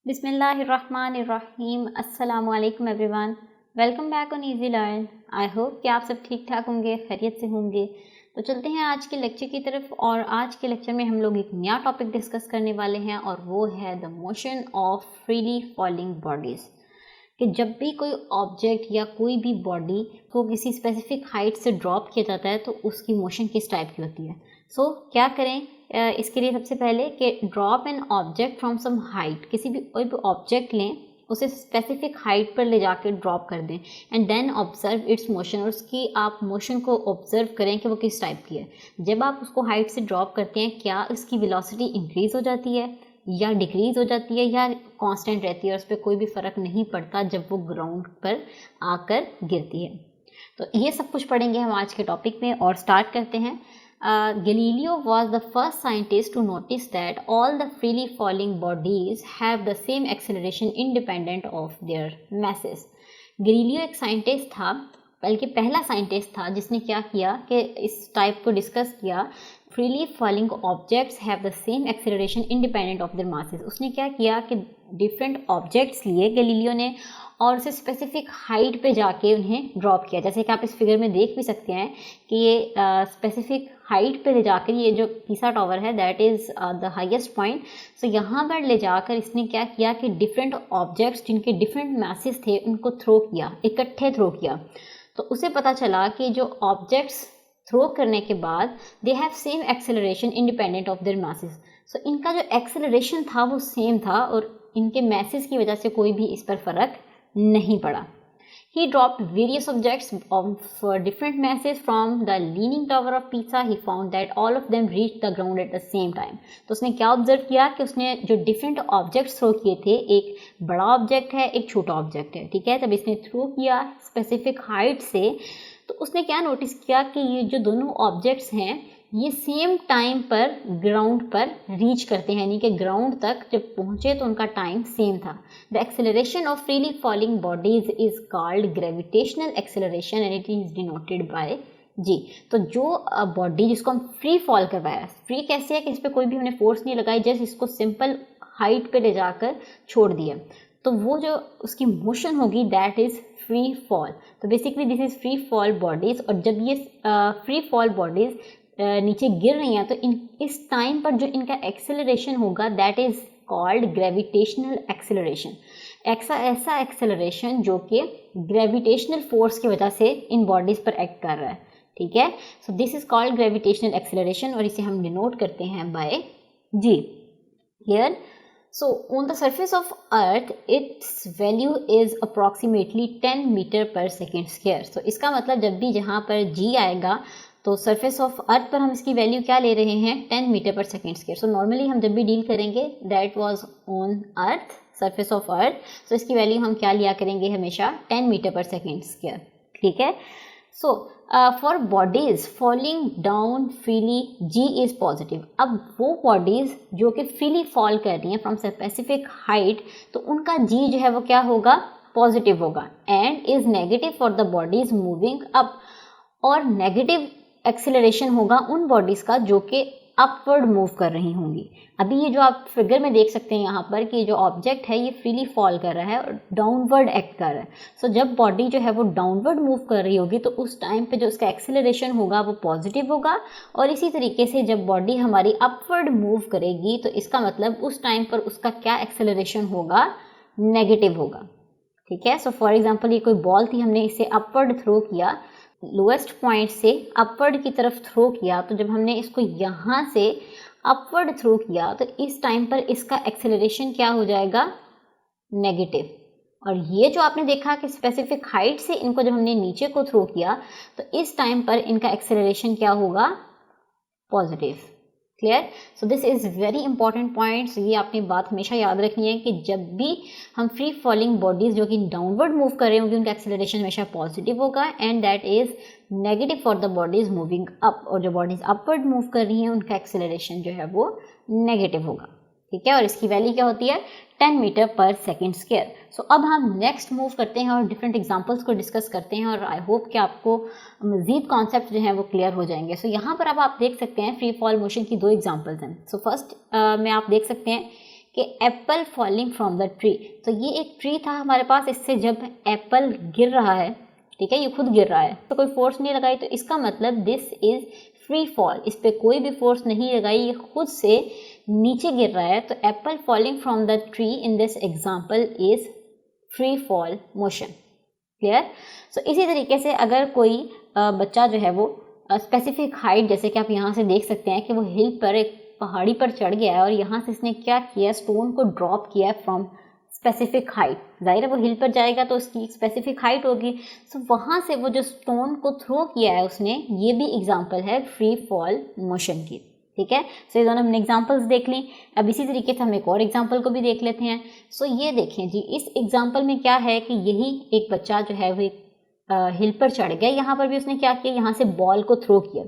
बिस्मिल्लाहिर्रहमानिर्रहीम। अस्सलामु अलैकुम everyone, welcome back on easy learn. I hope कि आप सब ठीक ठाक होंगे, खैरियत से होंगे। तो चलते हैं आज के लेक्चर की तरफ। और आज के लेक्चर में हम लोग एक नया टॉपिक डिस्कस करने वाले हैं और वो है the motion of freely falling bodies. कि जब भी कोई ऑब्जेक्ट या कोई भी बॉडी को किसी स्पेसिफिक हाइट से ड्रॉप किया जाता है तो उसकी मोशन किस टाइप की होती है। सो क्या करें इसके लिए सबसे पहले कि drop an object from some height, किसी भी कोई भी ऑब्जेक्ट लें, उसे स्पेसिफिक हाइट पर ले जाकर ड्रॉप कर दें and then observe its motion, और उसकी आप मोशन को ऑब्जर्व करें कि वो किस टाइप की है। जब आप उसको हाइट से ड्रॉप करते हैं क्या उसकी वेलोसिटी इंक्रीज़ हो जाती है या डिक्रीज़ हो जाती है या कांस्टेंट रहती है और उस पर कोई भी फ़र्क नहीं पड़ता जब वो ग्राउंड पर आकर गिरती है। तो ये सब कुछ पढ़ेंगे हम आज के टॉपिक में और स्टार्ट करते हैं। Galileo was the first scientist to notice that all the freely falling bodies have the same acceleration independent of their masses. Galileo एक साइंटिस्ट था, बल्कि पहला साइंटिस्ट था जिसने क्या किया कि इस टाइप को डिस्कस किया, freely falling objects have the same acceleration independent of there masses. उसने क्या किया कि डिफरेंट ऑब्जेक्ट्स लिए गैलीलियो ने और उसे स्पेसिफिक हाइट पे जाके उन्हें ड्रॉप किया। जैसे कि आप इस फिगर में देख भी सकते हैं कि ये स्पेसिफिक हाइट पे ले जाकर, ये जो पीसा टावर है that is the highest point, so यहाँ पर ले जाकर इसने क्या किया कि डिफरेंट ऑब्जेक्ट्स जिनके डिफरेंट मैसेज थे उनको थ्रो किया, इकट्ठे थ्रो किया। तो उसे पता चला कि जो ऑब्जेक्ट्स थ्रो करने के बाद they have same acceleration independent of their masses. So इनका जो एक्सेलरेशन था वो सेम था और इनके मैसेज की वजह से कोई भी इस पर फ़र्क नहीं पड़ा। He dropped various objects of different masses from the leaning tower of Pisa. He found that all of them reached the ground at the same time. तो उसने क्या ऑब्जर्व किया कि उसने जो डिफरेंट ऑब्जेक्ट्स थ्रो किए थे, एक बड़ा ऑब्जेक्ट है एक छोटा ऑब्जेक्ट है, ठीक है। तब इसने थ्रो किया स्पेसिफिक हाइट से, तो उसने क्या नोटिस किया कि ये जो दोनों ऑब्जेक्ट्स हैं ये सेम टाइम पर ग्राउंड पर रीच करते हैं, यानी कि ग्राउंड तक जब पहुंचे तो उनका टाइम सेम था। The acceleration of freely falling bodies is called gravitational acceleration and it is denoted by G. तो जो बॉडी जिसको हम फ्री फॉल करवाया, फ्री कैसे है कि इस पर कोई भी हमने फोर्स नहीं लगाई, जस्ट इसको सिंपल हाइट पे ले जाकर छोड़ दिया, तो वो जो उसकी मोशन होगी दैट इज फ्री फॉल। तो basically this is free fall bodies. और जब ये फ्री फॉल बॉडीज नीचे गिर रही हैं तो इस टाइम पर जो इनका एक्सेलरेशन होगा that is called gravitational acceleration. ऐसा एक्सेलरेशन जो कि ग्रेविटेशनल फोर्स की वजह से इन बॉडीज पर एक्ट कर रहा है, ठीक है। So this is called gravitational acceleration और इसे हम डिनोट करते हैं by g. Here so on the surface of earth its value is approximately 10 meter per second square। so इसका मतलब जब भी जहाँ पर g आएगा तो सरफेस ऑफ अर्थ पर हम इसकी वैल्यू क्या ले रहे हैं, 10 metre per second square. So normally हम जब भी डील करेंगे that was on Earth, surface of Earth, so इसकी वैल्यू हम क्या लिया करेंगे हमेशा 10 मीटर पर सेकेंड स्क्वायर, ठीक है। So for bodies falling down freely g is positive. अब वो बॉडीज जो कि फ्रीली फॉल कर रही हैं फ्रॉम स्पेसिफिक हाइट, तो उनका जी जो है वो क्या होगा, पॉजिटिव होगा। And is negative for the bodies moving up, और नेगेटिव एक्सेलरेशन होगा उन बॉडीज़ का जो कि अपवर्ड मूव कर रही होंगी। अभी ये जो आप फिगर में देख सकते हैं यहाँ पर कि जो ऑब्जेक्ट है ये फ्रीली फॉल कर रहा है और डाउनवर्ड एक्ट कर रहा है। सो जब बॉडी जो है वो डाउनवर्ड मूव कर रही होगी तो उस टाइम पे जो उसका एक्सेलरेशन होगा वो पॉजिटिव होगा, और इसी तरीके से जब बॉडी हमारी अपवर्ड मूव करेगी तो इसका मतलब उस टाइम पर उसका क्या एक्सेलरेशन होगा, नेगेटिव होगा, ठीक है। सो फॉर एग्जाम्पल ये कोई बॉल थी, हमने इसे अपवर्ड थ्रो किया, लोएस्ट पॉइंट से अपवर्ड की तरफ थ्रो किया, तो जब हमने इसको यहाँ से अपवर्ड थ्रो किया तो इस टाइम पर इसका एक्सेलरेशन क्या हो जाएगा, नेगेटिव। और ये जो आपने देखा कि स्पेसिफिक हाइट से इनको जब हमने नीचे को थ्रो किया तो इस टाइम पर इनका एक्सेलरेशन क्या होगा, positive. Clear. So this is very important points. ये आपने बात हमेशा याद रखनी है कि जब भी हम फ्री फॉलिंग बॉडीज जो कि डाउनवर्ड मूव कर रहे होंगे उनका एक्सेलरेशन हमेशा पॉजिटिव होगा and that is negative for the bodies moving up, और जो बॉडीज अपवर्ड मूव कर रही हैं उनका एक्सेलरेशन जो है वो नेगेटिव होगा, ठीक है। और इसकी वैल्यू क्या होती है, 10 मीटर पर सेकेंड स्क्वायर। सो अब हम नेक्स्ट मूव करते हैं और डिफरेंट एग्जांपल्स को डिस्कस करते हैं और आई होप कि आपको मज़ीद कॉन्सेप्ट जो हैं वो क्लियर हो जाएंगे। सो यहाँ पर अब आप देख सकते हैं फ्री फॉल मोशन की दो एग्जांपल्स हैं। सो फर्स्ट में आप देख सकते हैं कि Apple falling from the tree. तो ये एक ट्री था हमारे पास, इससे जब एप्पल गिर रहा है, ठीक है, ये खुद गिर रहा है, तो कोई फोर्स नहीं लगाई, तो इसका मतलब दिस इज फ्री फॉल, इस पर कोई भी फोर्स नहीं लगाई, ये खुद से नीचे गिर रहा है। तो apple falling from the tree in this example is free fall motion. Clear? So इसी तरीके से अगर कोई बच्चा जो है वो स्पेसिफिक हाइट, जैसे कि आप यहाँ से देख सकते हैं कि वो हिल पर, एक पहाड़ी पर चढ़ गया है और यहाँ से इसने क्या किया, स्टोन को ड्रॉप किया फ्रॉम स्पेसिफिक हाइट। जाहिर है वो हिल पर जाएगा तो उसकी स्पेसिफिक हाइट होगी, सो वहाँ से वो जो स्टोन को थ्रो किया है उसने, ये भी एग्जाम्पल है फ्री फॉल मोशन की। ठीक है, सो ये दोनों हमने एग्जाम्पल्स देख ली। अब इसी तरीके से हम एक और एग्जाम्पल को भी देख लेते हैं। सो ये देखें जी, इस एग्जाम्पल में क्या है कि यही एक बच्चा जो है वो एक हिल पर चढ़ गया, यहाँ पर भी उसने क्या किया, यहाँ से बॉल को थ्रो किया।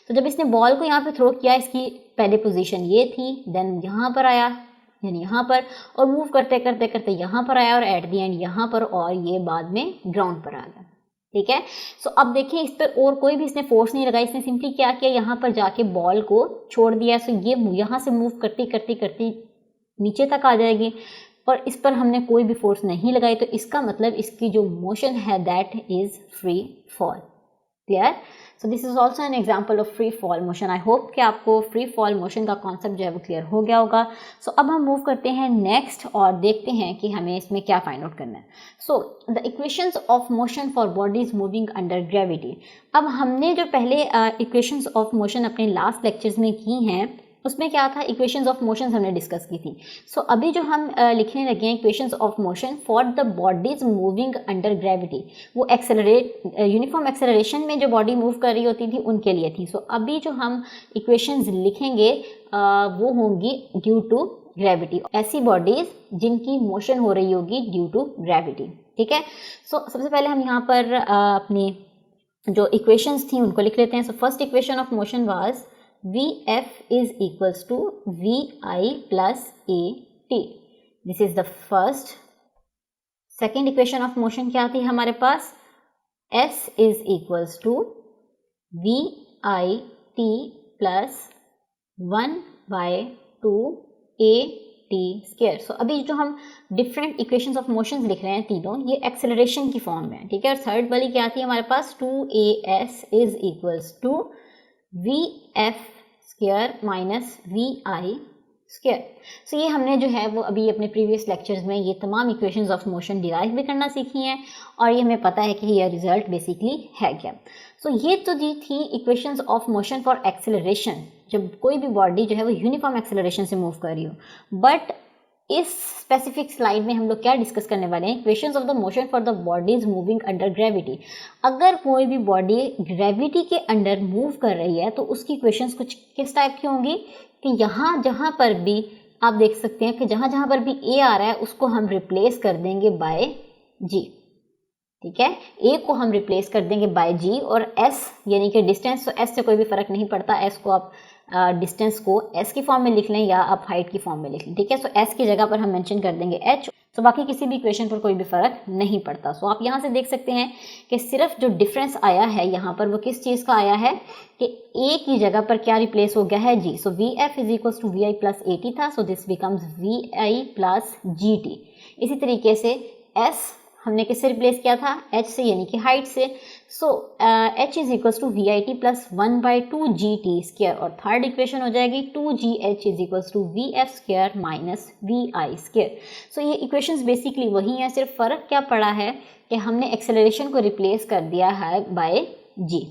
तो जब इसने बॉल को यहाँ पे थ्रो किया, इसकी पहले पोजीशन ये थी, देन यहाँ पर आया, यानी यहाँ पर, और मूव करते करते करते यहाँ पर आया और एट द एंड यहाँ पर, और ये बाद में ग्राउंड पर आ गया। ठीक है, सो अब देखिए इस पर और कोई भी इसने फोर्स नहीं लगाई, इसने सिंपली क्या किया, यहाँ पर जाके बॉल को छोड़ दिया। सो ये यहाँ से मूव करती करती करती नीचे तक आ जाएगी और इस पर हमने कोई भी फोर्स नहीं लगाई, तो इसका मतलब इसकी जो मोशन है that is free fall. Clear? So this is also an example of free fall motion. I hope कि आपको फ्री फॉल मोशन का कॉन्सेप्ट जो है वो क्लियर हो गया होगा। सो अब हम मूव करते हैं नेक्स्ट और देखते हैं कि हमें इसमें क्या फाइंड आउट करना है। So the equations of motion for bodies moving under gravity. अब हमने जो पहले इक्वेशंस ऑफ मोशन अपने लास्ट लेक्चर्स में की हैं, उसमें क्या था, इक्वेशंस ऑफ मोशंस हमने डिस्कस की थी। सो अभी जो हम लिखने लगे हैं equations of motion for the bodies moving under gravity, वो यूनिफॉर्म एक्सेलरेशन में जो बॉडी मूव कर रही होती थी उनके लिए थी। सो अभी जो हम इक्वेशंस लिखेंगे वो होंगी ड्यू टू ग्रेविटी, ऐसी बॉडीज जिनकी मोशन हो रही होगी ड्यू टू ग्रेविटी। ठीक है, सो सबसे पहले हम यहाँ पर अपनी जो इक्वेशंस थी उनको लिख लेते हैं। So first equation of motion was Vf is equals to Vi plus At. This is the first. Second equation of motion क्या थी हमारे पास, S is equals to Vit plus 1 by 2 At square. So अभी जो हम different equations of motions लिख रहे हैं तीनों, ये एक्सेलरेशन की फॉर्म में है। ठीक है, और थर्ड वाली क्या थी हमारे पास, 2As is equals to Vf square minus Vi square. So ये हमने जो है वो अभी अपने प्रीवियस लेक्चर्स में ये तमाम इक्वेशंस ऑफ मोशन डिराइव भी करना सीखी हैं और ये हमें पता है कि ये रिजल्ट बेसिकली है क्या। सो ये तो जी थी equations of motion for acceleration, जब कोई भी बॉडी जो है वो यूनिफॉर्म एक्सेलरेशन से मूव कर रही हो। बट इस स्पेसिफिक स्लाइड में हम लोग क्या डिस्कस करने वाले हैं, equations of the motion for the bodies moving under gravity. अगर कोई भी बॉडी ग्रेविटी के अंडर मूव कर रही है तो उसकी इक्वेशंस कुछ किस टाइप की होंगी कि यहाँ जहाँ पर भी आप देख सकते हैं कि जहाँ जहाँ पर भी ए आ रहा है उसको हम रिप्लेस कर देंगे बाय जी। ठीक है, ए को हम रिप्लेस कर देंगे बाय जी, और एस यानी कि डिस्टेंस, तो एस से कोई भी फर्क नहीं पड़ता, एस को आप डिस्टेंस को एस की फॉर्म में लिख लें या आप हाइट की फॉर्म में लिख लें। ठीक है, सो एस की जगह पर हम मेंशन कर देंगे एच, तो बाकी किसी भी इक्वेशन पर कोई भी फर्क नहीं पड़ता। सो आप यहाँ से देख सकते हैं कि सिर्फ जो डिफरेंस आया है यहाँ पर वो किस चीज़ का आया है कि ए की जगह पर क्या रिप्लेस हो गया है, जी। So we F is equals to we I plus A T था, so this becomes V I plus G T. इसी तरीके से एस हमने किससे रिप्लेस किया था, एच से, यानी कि हाइट से। So H is equals to we I T plus 1 by 2 G T square, और थर्ड इक्वेशन हो जाएगी 2 G H is equals to V F square minus we I square. So ये इक्वेशंस बेसिकली वही हैं, सिर्फ फ़र्क क्या पड़ा है कि हमने एक्सेलरेशन को रिप्लेस कर दिया है बाय जी।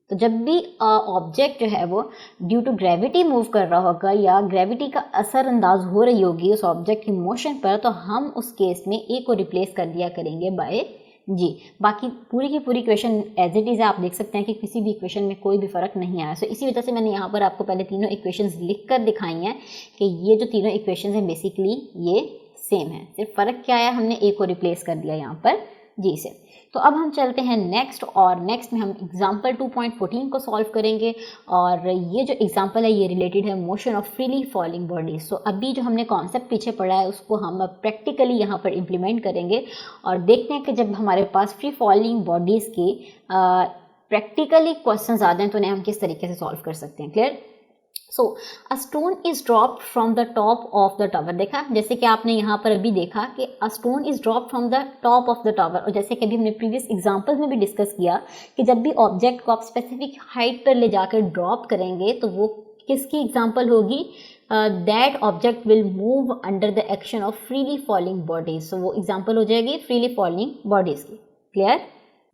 तो जब भी ऑब्जेक्ट जो है वो ड्यू टू ग्रेविटी मूव कर रहा होगा या ग्रेविटी का असर अंदाज हो रही होगी उस ऑब्जेक्ट की मोशन पर, तो हम उस केस में ए को रिप्लेस कर दिया करेंगे बाय जी। बाकी पूरी की पूरी इक्वेशन एज इट इज़ है, आप देख सकते हैं कि किसी भी इक्वेशन में कोई भी फ़र्क नहीं आया। सो इसी वजह से मैंने यहाँ पर आपको पहले तीनों इक्वेशंस लिख कर दिखाई हैं कि ये जो तीनों इक्वेशंस हैं बेसिकली ये सेम है, सिर्फ फ़र्क क्या आया, हमने ए को रिप्लेस कर दिया यहाँ पर जी से। तो अब हम चलते हैं नेक्स्ट, और नेक्स्ट में हम एग्जाम्पल 2.14 को सॉल्व करेंगे, और ये जो एग्जाम्पल है ये रिलेटेड है motion of freely falling bodies. So अभी जो हमने कॉन्सेप्ट पीछे पढ़ा है उसको हम अब प्रैक्टिकली यहाँ पर इम्प्लीमेंट करेंगे और देखते हैं कि जब हमारे पास फ्री फॉलिंग बॉडीज़ के प्रैक्टिकली क्वेश्चंस आते हैं तो उन्हें हम किस तरीके से सॉल्व कर सकते हैं। Clear? So a stone is dropped from the top of the tower. देखा, जैसे कि आपने यहाँ पर अभी देखा कि अ stone is dropped from the top of the tower, और जैसे कि अभी हमने प्रीवियस एग्जांपल्स में भी डिस्कस किया कि जब भी ऑब्जेक्ट को आप स्पेसिफिक हाइट पर ले जाकर ड्रॉप करेंगे तो वो किसकी एग्जाम्पल होगी, that object will move under the action of freely falling bodies. So वो एग्जाम्पल हो जाएगी फ्रीली फॉलिंग बॉडीज की। Clear?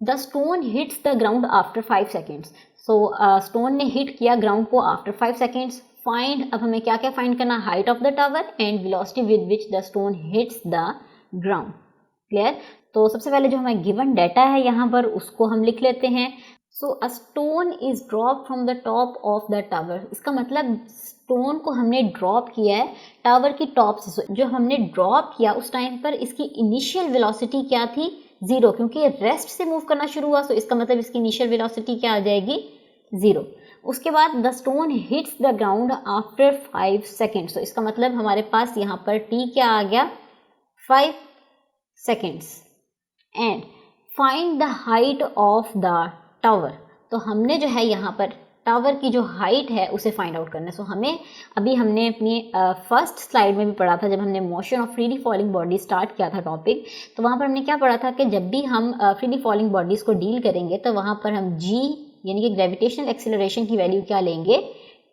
The stone hits the ground after 5 seconds. So stone ने हिट किया ग्राउंड को आफ्टर 5 सेकेंड्स। फाइंड, अब हमें क्या क्या फाइंड करना, height of the tower and velocity with which the stone hits the ground. Clear? तो सबसे पहले जो हमें गिवन डाटा है यहाँ पर उसको हम लिख लेते हैं। So a stone is drop from the top of the tower. इसका मतलब स्टोन को हमने ड्रॉप किया है टावर की टॉप से। जो हमने ड्रॉप किया उस टाइम पर इसकी इनिशियल वेलोसिटी क्या थी, 0, क्योंकि रेस्ट से मूव करना शुरू हुआ। सो इसका मतलब इसकी इनिशियल वेलोसिटी क्या आ जाएगी, 0। उसके बाद the stone hits the ground after 5 seconds. तो इसका मतलब हमारे पास यहाँ पर t क्या आ गया, 5 seconds. And find the height of the tower. तो हमने जो है यहाँ पर टावर की जो हाइट है उसे फाइंड आउट करना है। सो हमें अभी हमने अपनी फर्स्ट स्लाइड में भी पढ़ा था, जब हमने motion of freely falling body start किया था टॉपिक, तो वहाँ पर हमने क्या पढ़ा था कि जब भी हम फ्रीली फॉलिंग बॉडीज़ को डील करेंगे तो वहाँ पर हम g यानी कि ग्रेविटेशनल एक्सेलरेशन की वैल्यू क्या लेंगे,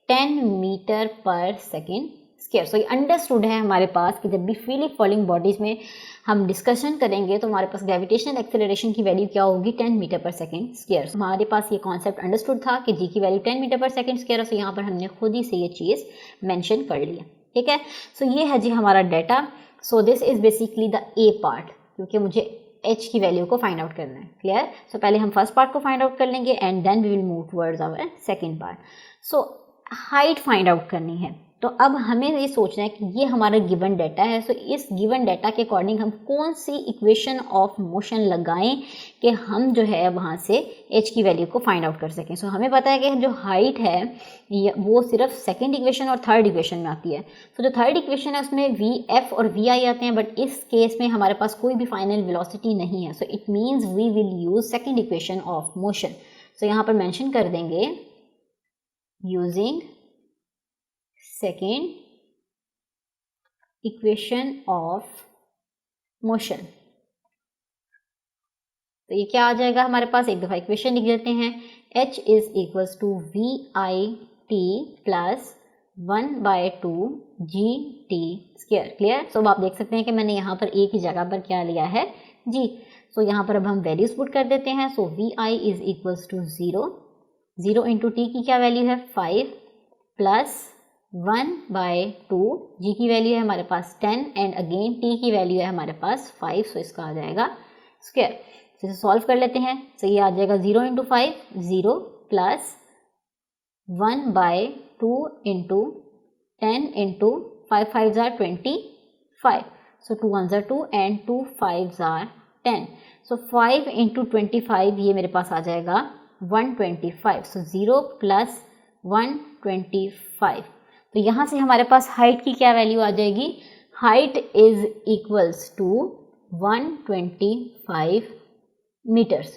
10 metre per second square. So ये अंडरस्टूड है हमारे पास कि जब भी फ्रीली फॉलिंग बॉडीज़ में हम डिस्कशन करेंगे तो हमारे पास ग्रेविटेशनल एक्सेलरेशन की वैल्यू क्या होगी, 10 मीटर पर सेकेंड स्क्वायर। हमारे पास ये कॉन्सेप्ट अंडरस्टूड था कि जी की value 10 metre per second square है। सो यहाँ पर हमने खुद ही से ये चीज़ मेंशन कर लिया। ठीक है, सो ये है जी हमारा data. So this is basically the A part, क्योंकि मुझे h की वैल्यू को फाइंड आउट करना है। क्लियर? सो पहले हम फर्स्ट पार्ट को फाइंड आउट कर लेंगे and then we will move towards our second part. So height find out करनी है, तो अब हमें ये सोचना है कि ये हमारा गिवन डाटा है। सो इस गिवन डाटा के अकॉर्डिंग हम कौन सी इक्वेशन ऑफ मोशन लगाएं कि हम जो है वहाँ से h की वैल्यू को फाइंड आउट कर सकें। सो हमें पता है कि जो हाइट है वो सिर्फ सेकंड इक्वेशन और थर्ड इक्वेशन में आती है। सो जो थर्ड इक्वेशन है उसमें v_f और vi आते हैं, बट इस केस में हमारे पास कोई भी फाइनल वेलोसिटी नहीं है। So it means we will use second equation of motion. So यहाँ पर मैंशन कर देंगे using second equation of motion. तो ये क्या आ जाएगा हमारे पास, एक दफ़ा इक्वेशन लिख देते हैं, h is equals to we I T plus 1/2 g T square. Clear? So अब आप देख सकते हैं कि मैंने यहाँ पर एक ही जगह पर क्या लिया है, जी। सो यहाँ पर अब हम वैल्यूज पुट कर देते हैं। So v i is equals to 0 into t की क्या वैल्यू है, 5 प्लस 1/2, जी की वैल्यू है हमारे पास 10 एंड अगेन टी की वैल्यू है हमारे पास 5। सो इसका आ जाएगा स्क्वायर। इसे सॉल्व कर लेते हैं। सो ये आ जाएगा 0 into 5, 0 plus 1/2 into 10 into 5 5 are 25। So 2 1 are 2 and 2 5 are 10। So 5 into 25 ये मेरे पास आ जाएगा 125। So 0 plus 125। तो यहाँ से हमारे पास हाइट की क्या वैल्यू आ जाएगी, height is equals to 125 metres.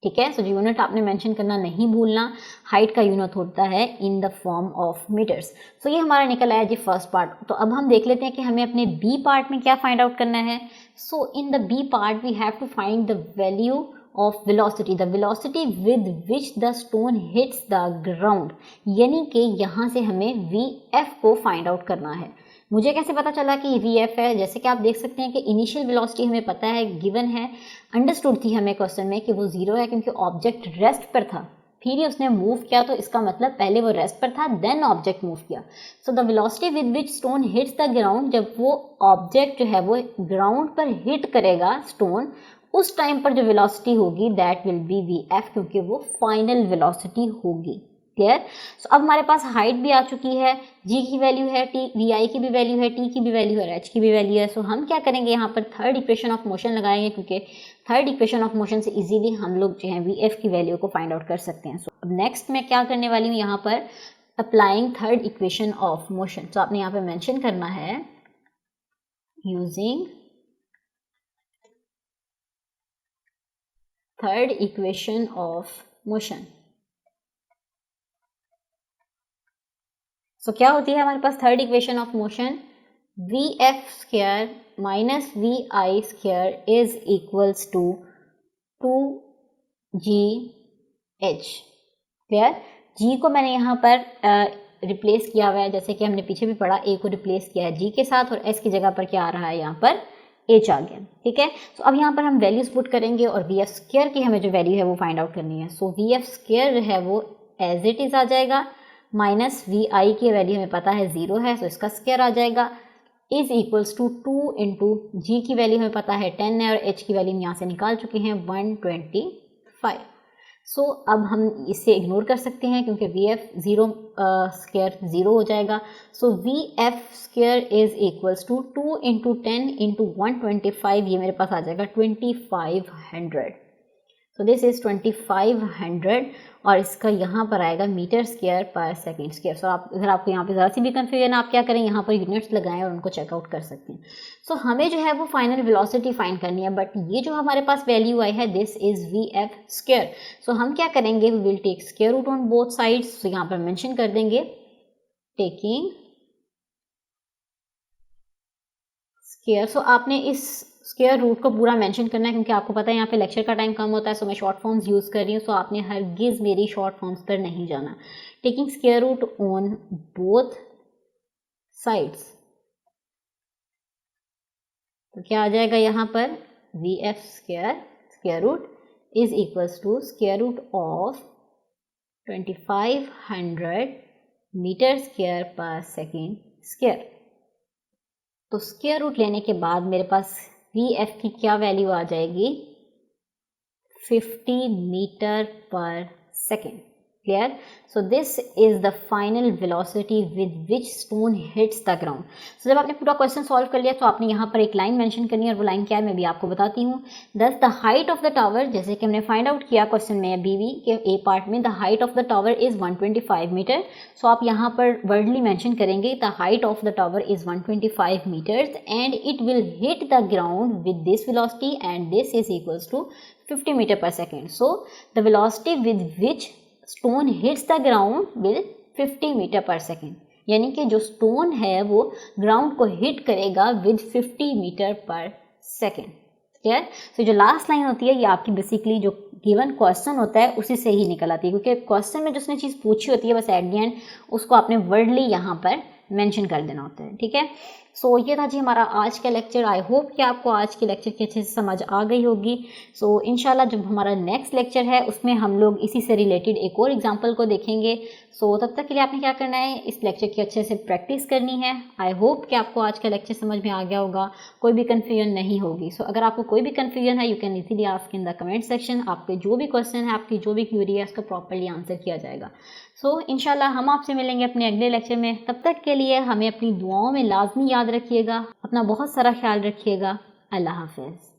ठीक है, सो जो यूनिट आपने मेंशन करना नहीं भूलना, हाइट का यूनिट होता है in the form of meters. So ये हमारा निकल आया जी फर्स्ट पार्ट। तो अब हम देख लेते हैं कि हमें अपने बी पार्ट में क्या फाइंड आउट करना है। So in the b part we have to find the value of velocity, the velocity with which the stone hits the ground, यानी कि यहाँ से हमें वी_f को फाइंड आउट करना है। मुझे कैसे पता चला कि v_f है, जैसे कि आप देख सकते हैं कि इनिशियल वेलोसिटी हमें पता है, गिवन है, अंडरस्टूड थी हमें क्वेश्चन में कि वो 0 है, क्योंकि ऑब्जेक्ट रेस्ट पर था, फिर ही उसने मूव किया। तो इसका मतलब पहले वो रेस्ट पर था देन ऑब्जेक्ट मूव किया। सो the velocity with which stone hits the ground, जब वो ऑब्जेक्ट जो है वो ग्राउंड पर हिट करेगा स्टोन, उस टाइम पर जो वेलोसिटी होगी दैट विल बी v_f, क्योंकि वो फाइनल वेलोसिटी होगी। क्लियर? सो अब हमारे पास हाइट भी आ चुकी है, g की वैल्यू है, t vi की भी वैल्यू है, t की भी वैल्यू है, h की भी वैल्यू है। सो हम क्या करेंगे, यहाँ पर थर्ड इक्वेशन ऑफ मोशन लगाएंगे, क्योंकि थर्ड इक्वेशन ऑफ मोशन से इजीली हम लोग जो है v_f की वैल्यू को फाइंड आउट कर सकते हैं। सो अब नेक्स्ट मैं क्या करने वाली हूँ, यहाँ पर applying third equation of motion. तो आपने यहाँ पर मेंशन करना है using third equation of motion. So क्या होती है हमारे पास third equation of motion, v F square minus we I square is equals to 2g h। Clear? g को मैंने यहाँ पर रिप्लेस किया हुआ है, जैसे कि हमने पीछे भी पढ़ा, a को रिप्लेस किया है g के साथ और s की जगह पर क्या आ रहा है, यहाँ पर h आ गया। ठीक है, तो अब यहाँ पर हम वैल्यूज पुट करेंगे और वी एफ स्क्वायर की हमें जो वैल्यू है वो फाइंड आउट करनी है। सो वी एफ स्क्वायर है वो एज इट इज आ जाएगा, माइनस वी आई की वैल्यू हमें पता है 0 है, सो इसका स्क्वायर आ जाएगा, इज इक्वल्स टू 2 इंटू जी की वैल्यू हमें पता है 10 है और h की वैल्यू हम यहाँ से निकाल चुके हैं 125। सो अब हम इसे इग्नोर कर सकते हैं क्योंकि वी एफ स्क्वायर 0 हो जाएगा। So V F square is equals to 2 into 10 into 125, ये मेरे पास आ जाएगा 2500। सो दिस इज 2500 और इसका यहाँ पर आएगा metre square per second square. सो आप अगर आपको यहाँ पे ज़रा सी भी कन्फ्यूजन, आप क्या करें, यहाँ पर यूनिट्स लगाएं और उनको चेकआउट कर सकते हैं। सो हमें जो है वो फाइनल वेलोसिटी फाइंड करनी है, बट ये जो हमारे पास वैल्यू आई है this is v F square. So हम क्या करेंगे, we will take square root on both sides. So यहाँ पर मेंशन कर देंगे टेकिंग स्क्वायर। सो आपने इस स्क्वायर रूट को पूरा मेंशन करना है क्योंकि आपको पता है यहाँ पे लेक्चर का टाइम कम होता है, सो मैं शॉर्ट फॉर्म्स यूज़ कर रही हूँ। सो आपने हरगिज़ मेरी शॉर्ट फॉर्म्स पर नहीं जाना। Taking square root on both sides, तो क्या आ जाएगा यहाँ पर, v F square root is equals to square root of 2500 metre square per second square. तो स्क्वायर रूट लेने के बाद मेरे पास वी एफ की क्या वैल्यू आ जाएगी, 50 meter per second. Clear? So this is the final velocity with which stone hits the ground. So जब आपने पूरा क्वेश्चन सॉल्व कर लिया तो आपने यहाँ पर एक लाइन मेंशन करनी है और वो लाइन क्या है मैं भी आपको बताती हूँ। दस the height of the tower, जैसे कि हमने फाइंड आउट किया क्वेश्चन में बीवी के ए पार्ट में, the height of the tower is 125 meter. So आप यहाँ पर वर्डली मेंशन करेंगे the height of the tower is 125 meters and it will hit the ground with this velocity and this is equals to 50 meter per second. So the velocity with which stone hits the ground will 50 meter per second, यानी कि जो stone है वो ground को hit करेगा with 50 meter per second. Clear? तो जो last line होती है ये आपकी बेसिकली जो गिवन क्वेश्चन होता है उसी से ही निकल आती है, क्योंकि क्वेश्चन में जिसने चीज़ पूछी होती है बस एट द एंड उसको आपने वर्डली यहाँ पर मेंशन कर देना होता है। ठीक है, सो ये था जी हमारा आज का लेक्चर। आई होप कि आपको आज के लेक्चर की अच्छे से समझ आ गई होगी। सो इंशाल्लाह जब हमारा नेक्स्ट लेक्चर है उसमें हम लोग इसी से रिलेटेड एक और एग्जांपल को देखेंगे। सो तब तक के लिए आपने क्या करना है, इस लेक्चर की अच्छे से प्रैक्टिस करनी है। आई होप कि आपको आज का लेक्चर समझ में आ गया होगा, कोई भी कन्फ्यूजन नहीं होगी। सो अगर आपको कोई भी कन्फ्यूजन है you can easily ask in the comment section. आपके जो भी क्वेश्चन है, आपकी जो भी क्वेरी है उसका प्रॉपरली आंसर किया जाएगा। सो इंशाल्लाह हम आपसे मिलेंगे अपने अगले लेक्चर में। तब तक के लिए हमें अपनी दुआओं में लाजमी याद रखिएगा। अपना बहुत सारा ख्याल रखिएगा। अल्लाह हाफिज़।